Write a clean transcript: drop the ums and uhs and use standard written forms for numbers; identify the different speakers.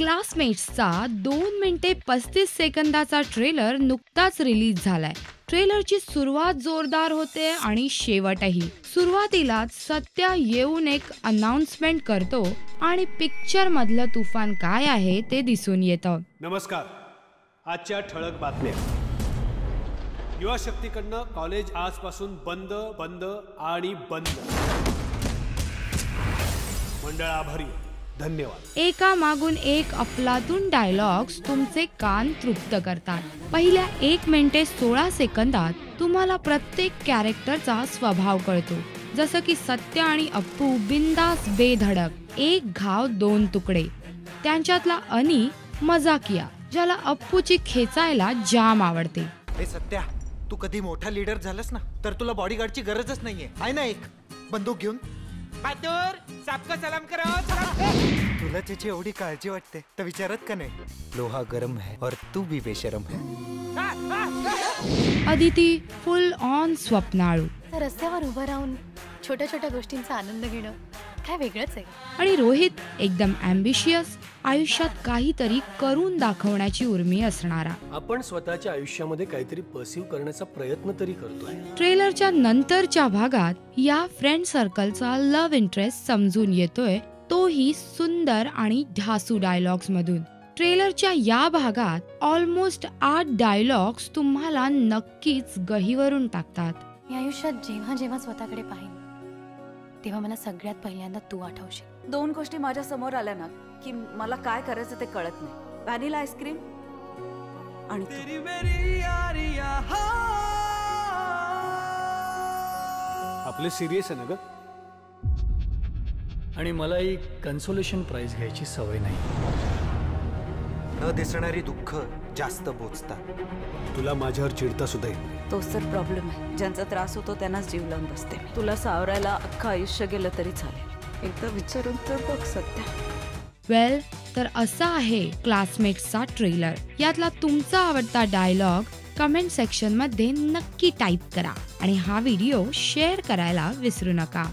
Speaker 1: क्लासमेट्सचा 2 मिनिटे 35 सेकंदाचा ट्रेलर नुकताच रिलीज झालाय. ट्रेलरची सुरुवात जोरदार होते आणि शेवटही. सुरुवातीलाच सत्या येऊन एक अनाउन्समेंट करतो आणि पिक्चर मधलं तुफान काय आहे ते दिसून येतं.
Speaker 2: नमस्कार. आजच्या ठळक बातम्या. युवा शक्तीकडनं कॉलेज आजपासून बंद बंद आणि बंद. मंडळ आभारी. धन्यवाद.
Speaker 1: एका मागून एक अफलातून डायलॉग्स तुमचे कान तृप्त करतात. पहिल्या 1 मिनिटे 16 सेकंदात तुम्हाला प्रत्येक कॅरेक्टरचा स्वभाव कळतो. जसं की सत्या आणि अप्पू बिंदास बेधडक, एक घाव 2 तुकडे. त्यांच्यातला अनी मजाकिया, ज्याला अप्पूची खेचायला जाम आवडते.
Speaker 3: हे सत्या, तू कधी मोठा लीडर झालास ना, तर तुला बॉडीगार्डची गरजच नाहीये. आहे ना एक बंदूक घेऊन. बहादूर, सबका सलाम करो. तुला त्याची एवढी काळजी वाटते तर विचारत का नाही? लोहा गरम है और तू भी बेशरम है.
Speaker 1: अदिती फुल ऑन स्वप्नाळू.
Speaker 4: रस्त्यावर उभं राहून छोट्या छोट्या गोष्टींचा आनंद घेणं काय वेगळंच आहे.
Speaker 1: आणि रोहित एकदम ॲम्बिशियस, आयुष्यात काहीतरी करून दाखवण्याची उर्मी असणारा.
Speaker 5: आपण स्वतःच्या आयुष्यामध्ये काहीतरी पर्सिव्ह करण्याचा प्रयत्न तरी करतोय.
Speaker 1: ट्रेलरच्या नंतरच्या भागात या फ्रेंड सर्कलचा लव्ह इंटरेस्ट समजून येतोय, तोही सुंदर आणि ढासू डायलॉग्स मधून. ट्रेलरच्या या भागात ऑलमोस्ट 8 डायलॉग्स तुम्हाला नक्कीच गहिवरून टाकतात.
Speaker 4: मी आयुष्यात जेव्हा जेव्हा स्वतःकडे पाहिन तेव्हा मला सगळ्यात पहिल्यांदा तू आठवशील.
Speaker 6: 2 गोष्टी माझ्या समोर आल्या ना की मला काय करायचं ते कळत नाही. व्हॅनिला आईस्क्रीम आणि
Speaker 2: आपले सिरियस आहे ना ग.
Speaker 5: आणि मला एक कन्सोलेशन प्राइज घ्यायची सवय नाही.
Speaker 3: न दिसणारी दुःख जास्त बोचतात.
Speaker 2: तुला माझ्यावर चिडता सुद्धा येत.
Speaker 6: तोच तर प्रॉब्लेम आहे. ज्यांचा त्रास होतो त्यांनाच जीव लावून बसते. तुला सावरायला अख्खं आयुष्य गेलं तरी चालेल. एकदा विचारून तर बघ सत्या.
Speaker 1: वेल, तर असा आहे क्लासमेट्सचा ट्रेलर. यातला तुमचा आवडता डायलॉग कमेंट सेक्शन मध्ये नक्की टाईप करा आणि हा व्हिडिओ शेअर करायला विसरू नका.